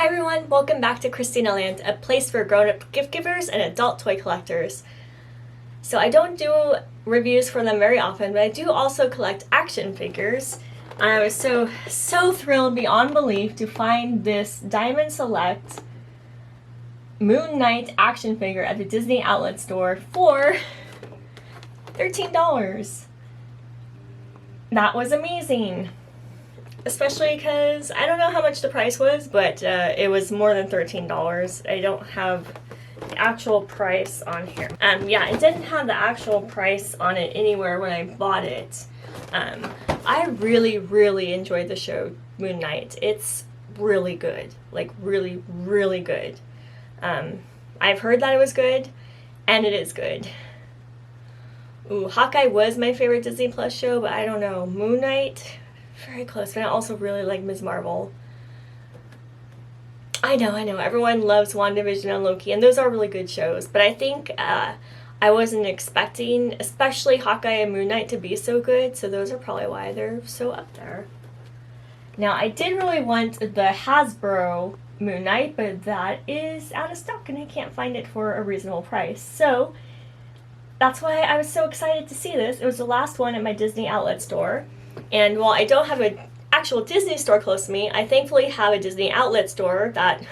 Hi everyone, welcome back to Christina Land, a place for grown-up gift givers and adult toy collectors. So I don't do reviews for them very often, but I do also collect action figures. I was so thrilled beyond belief to find this Diamond Select Moon Knight action figure at the Disney outlet store for $13. That was amazing. Especially because I don't know how much the price was, but it was more than $13. I don't have the actual price on here. Yeah, it didn't have the actual price on it anywhere when I bought it. I really enjoyed the show Moon Knight. It's really good, like really good. I've heard that it was good, and it is good. Ooh, Hawkeye was my favorite Disney Plus show, but I don't know. Moon Knight, very close, but I also really like Ms. Marvel. I know, everyone loves WandaVision and Loki, and those are really good shows, but I think I wasn't expecting, especially Hawkeye and Moon Knight, to be so good, so those are probably why they're so up there. Now, I did really want the Hasbro Moon Knight, but that is out of stock, and I can't find it for a reasonable price, so that's why I was so excited to see this. It was the last one at my Disney outlet store. And while I don't have an actual Disney store close to me, I thankfully have a Disney outlet store that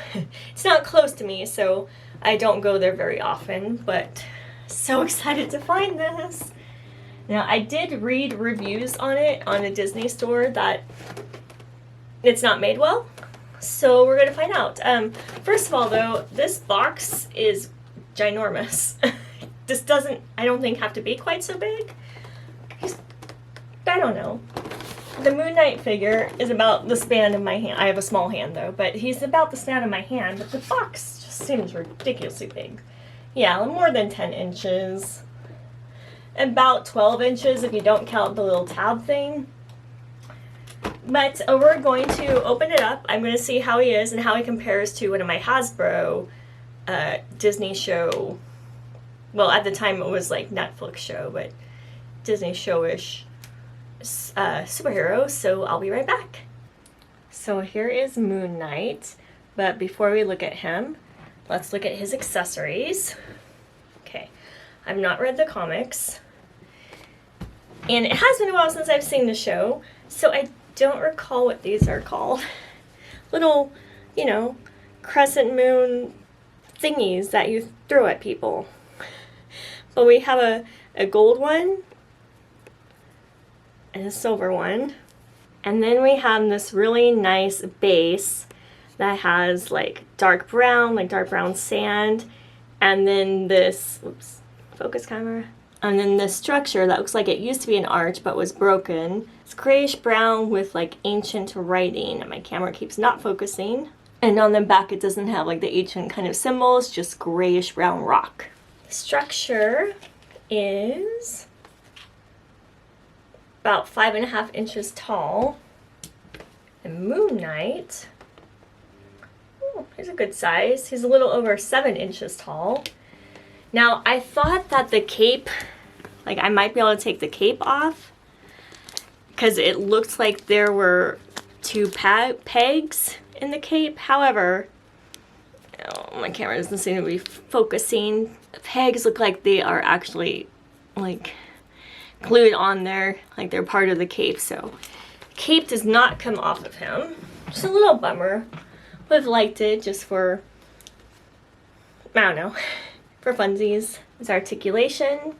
it's not close to me, so I don't go there very often, but so excited to find this. Now, I did read reviews on it on a Disney store that it's not made well, so we're gonna find out. First of all though, this box is ginormous. This doesn't, I don't think, have to be quite so big. I don't know. The Moon Knight figure is about the span of my hand. I have a small hand though, but he's about the span of my hand, but the box just seems ridiculously big. Yeah, more than 10 inches. About 12 inches if you don't count the little tab thing. But we're going to open it up. I'm going to see how he is and how he compares to one of my Hasbro Disney show. Well, at the time it was like Netflix show, but Disney show-ish superhero, so I'll be right back. So here is Moon Knight, but before we look at him, let's look at his accessories. Okay, I've not read the comics, and it has been a while since I've seen the show, so I don't recall what these are called. Little, you know, crescent moon thingies that you throw at people. But we have a gold one, and a silver one, and then we have this really nice base that has like dark brown sand, and then this, oops, focus camera, and then this structure that looks like it used to be an arch but was broken. It's grayish brown with like ancient writing, and my camera keeps not focusing, and on the back it doesn't have like the ancient kind of symbols, just grayish brown rock. The structure is about 5.5 inches tall. And Moon Knight, oh, he's a good size. He's a little over 7 inches tall. Now, I thought that the cape, like I might be able to take the cape off, because it looked like there were two pegs in the cape. However, oh, my camera doesn't seem to be focusing. The pegs look like they are actually like glued on there, like they're part of the cape, so the cape does not come off of him. Just a little bummer. Would have liked it just for, I don't know, for funsies. His articulation.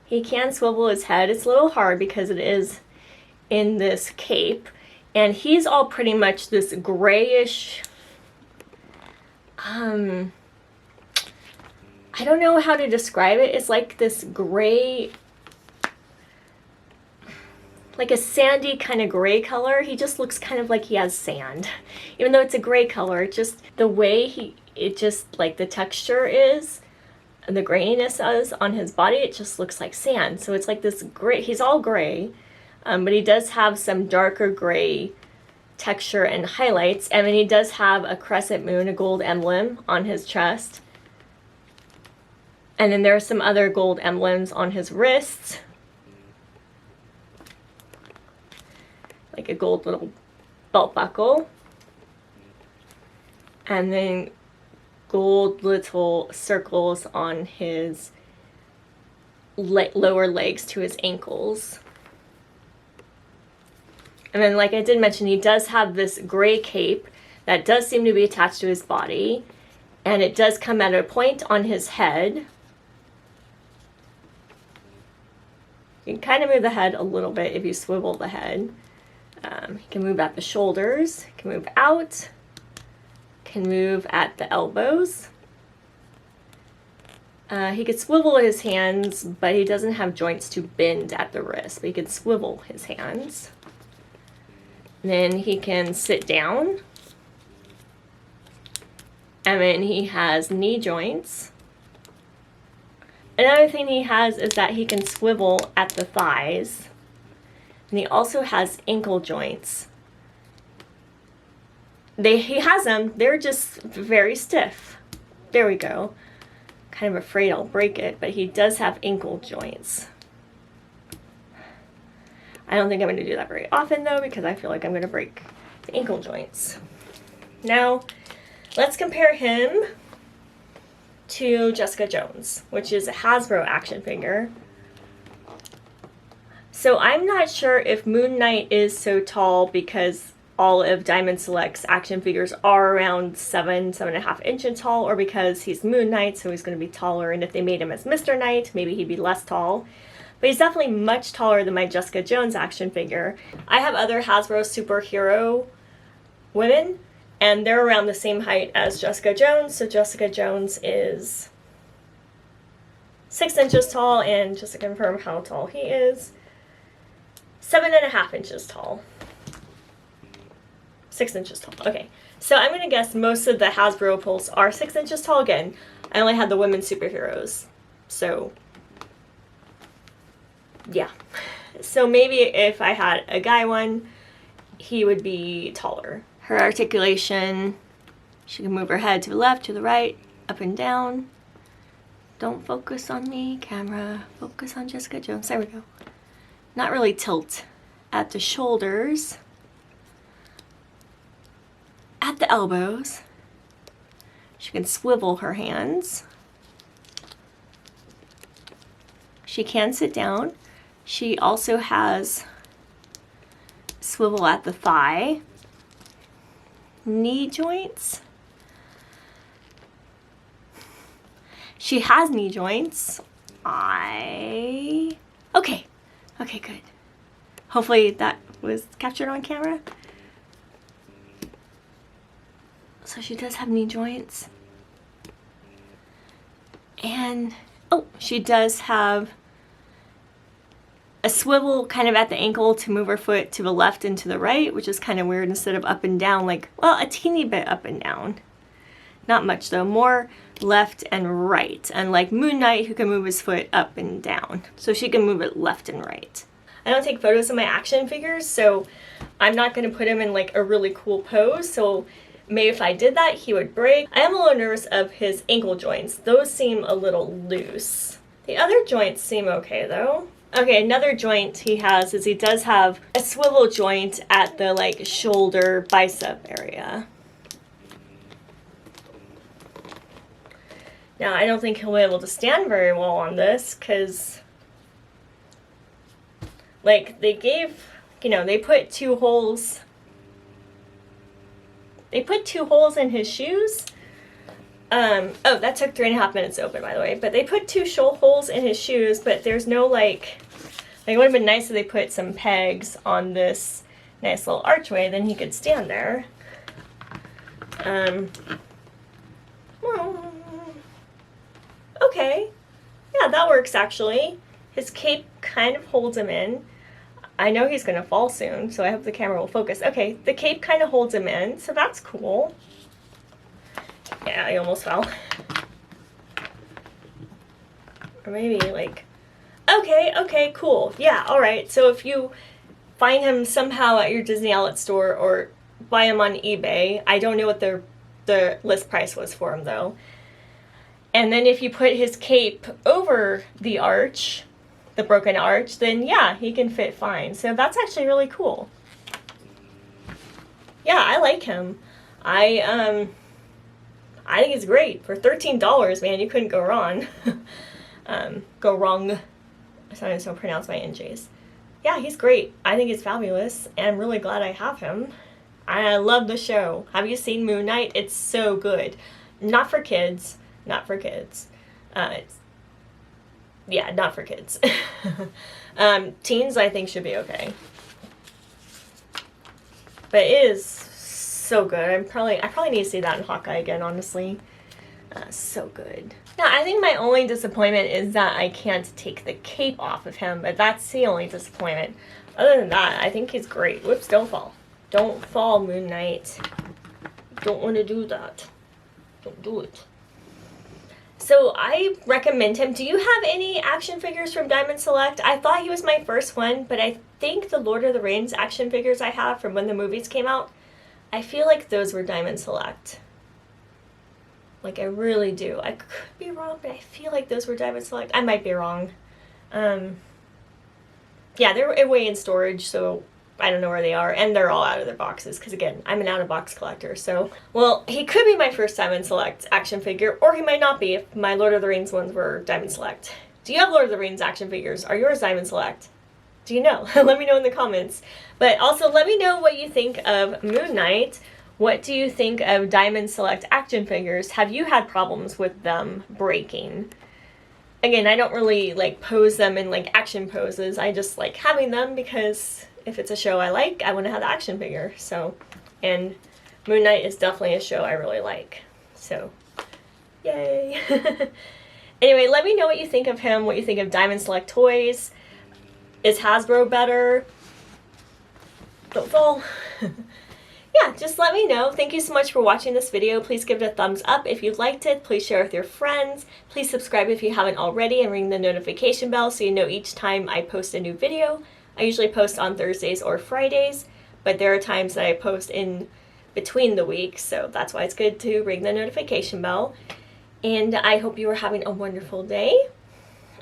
He can swivel his head. It's a little hard because it is in this cape, and he's all pretty much this grayish, I don't know how to describe it. It's like this gray, like a sandy kind of gray color. He just looks kind of like he has sand. Even though it's a gray color, just the way it just like the texture is, and the graininess is on his body, it just looks like sand. So it's like this gray, he's all gray, but he does have some darker gray texture and highlights. And then he does have a crescent moon, a gold emblem on his chest. And then there are some other gold emblems on his wrists. Like a gold little belt buckle. And then gold little circles on his lower legs to his ankles. And then, like I did mention, he does have this gray cape that does seem to be attached to his body. And it does come at a point on his head. You can kind of move the head a little bit if you swivel the head. He can move at the shoulders, can move out, can move at the elbows. He could swivel his hands, but he doesn't have joints to bend at the wrist, but he can swivel his hands. And then he can sit down. And then he has knee joints. Another thing he has is that he can swivel at the thighs. And he also has ankle joints. He has them, they're just very stiff. There we go. Kind of afraid I'll break it, but he does have ankle joints. I don't think I'm going to do that very often though, because I feel like I'm going to break the ankle joints. Now, let's compare him to Jessica Jones, which is a Hasbro action figure. So I'm not sure if Moon Knight is so tall because all of Diamond Select's action figures are around 7.5 inches tall, or because he's Moon Knight, so he's going to be taller, and if they made him as Mr. Knight, maybe he'd be less tall. But he's definitely much taller than my Jessica Jones action figure. I have other Hasbro superhero women, and they're around the same height as Jessica Jones. So Jessica Jones is 6 inches tall, and just to confirm how tall he is, 7.5 inches tall. 6 inches tall. Okay, so I'm going to guess most of the Hasbro pulls are 6 inches tall. Again, I only had the women superheroes. So, yeah. So maybe if I had a guy one, he would be taller. Her articulation, she can move her head to the left, to the right, up and down. Don't focus on me, camera. Focus on Jessica Jones. There we go. Not really tilt at the shoulders. At the elbows. She can swivel her hands. She can sit down. She also has swivel at the thigh. Knee joints. She has knee joints. Okay, good. Hopefully that was captured on camera. So she does have knee joints. And, oh, she does have a swivel kind of at the ankle to move her foot to the left and to the right, which is kind of weird, instead of up and down, like, well, a teeny bit up and down. Not much though, more left and right. Unlike Moon Knight, who can move his foot up and down. So she can move it left and right. I don't take photos of my action figures, so I'm not going to put him in like a really cool pose, so maybe if I did that, he would break. I am a little nervous of his ankle joints. Those seem a little loose. The other joints seem okay though. Okay, another joint he has is he does have a swivel joint at the like shoulder bicep area. Now, I don't think he'll be able to stand very well on this because, like, they gave, you know, they put two holes. They put 2 holes in his shoes. Oh, that took 3.5 minutes to open, by the way. But they put 2 holes in his shoes, but there's no, like, it would have been nice if they put some pegs on this nice little archway, then he could stand there. Okay. Yeah, that works, actually. His cape kind of holds him in. I know he's going to fall soon, so I hope the camera will focus. Okay, the cape kind of holds him in, so that's cool. Yeah, I almost fell. Or maybe, like... Okay, cool. Yeah, alright. So if you find him somehow at your Disney Outlet store or buy him on eBay, I don't know what the list price was for him, though. And then if you put his cape over the arch, the broken arch, then yeah, he can fit fine. So that's actually really cool. Yeah, I like him. I think it's great. For $13, man, you couldn't go wrong. Go wrong. Sometimes don't pronounce my NJs. Yeah, he's great. I think he's fabulous, and I'm really glad I have him. I love the show. Have you seen Moon Knight? It's so good. Not for kids. Not for kids. Yeah, not for kids. Teens, I think, should be okay. But it is so good. I probably need to see that in Hawkeye again, honestly. So good. Now, I think my only disappointment is that I can't take the cape off of him, but that's the only disappointment. Other than that, I think he's great. Whoops, don't fall. Don't fall, Moon Knight. Don't want to do that. Don't do it. So I recommend him. Do you have any action figures from Diamond Select? I thought he was my first one, but I think the Lord of the Rings action figures I have from when the movies came out, I feel like those were Diamond Select. Like, I really do. I could be wrong, but I feel like those were Diamond Select. I might be wrong. Yeah, they're away in storage, so I don't know where they are. And they're all out of their boxes, because again, I'm an out-of-box collector, so... Well, he could be my first Diamond Select action figure, or he might not be if my Lord of the Rings ones were Diamond Select. Do you have Lord of the Rings action figures? Are yours Diamond Select? Do you know? Let me know in the comments. But also, let me know what you think of Moon Knight. What do you think of Diamond Select action figures? Have you had problems with them breaking? Again, I don't really like pose them in like action poses. I just like having them because if it's a show I like, I want to have the action figure. So, and Moon Knight is definitely a show I really like. So, yay. Anyway, let me know what you think of him, what you think of Diamond Select toys. Is Hasbro better? Don't fall. Yeah, just let me know. Thank you so much for watching this video. Please give it a thumbs up if you liked it. Please share with your friends. Please subscribe if you haven't already and ring the notification bell so you know each time I post a new video. I usually post on Thursdays or Fridays, but there are times that I post in between the weeks, so that's why it's good to ring the notification bell. And I hope you are having a wonderful day.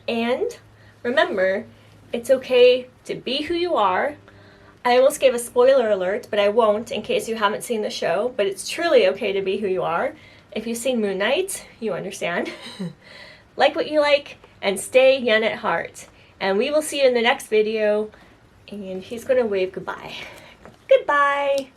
And remember, it's okay to be who you are. I almost gave a spoiler alert, but I won't in case you haven't seen the show, but it's truly okay to be who you are. If you've seen Moon Knight, you understand. Like what you like, and stay yen at heart. And we will see you in the next video, and he's going to wave goodbye. Goodbye!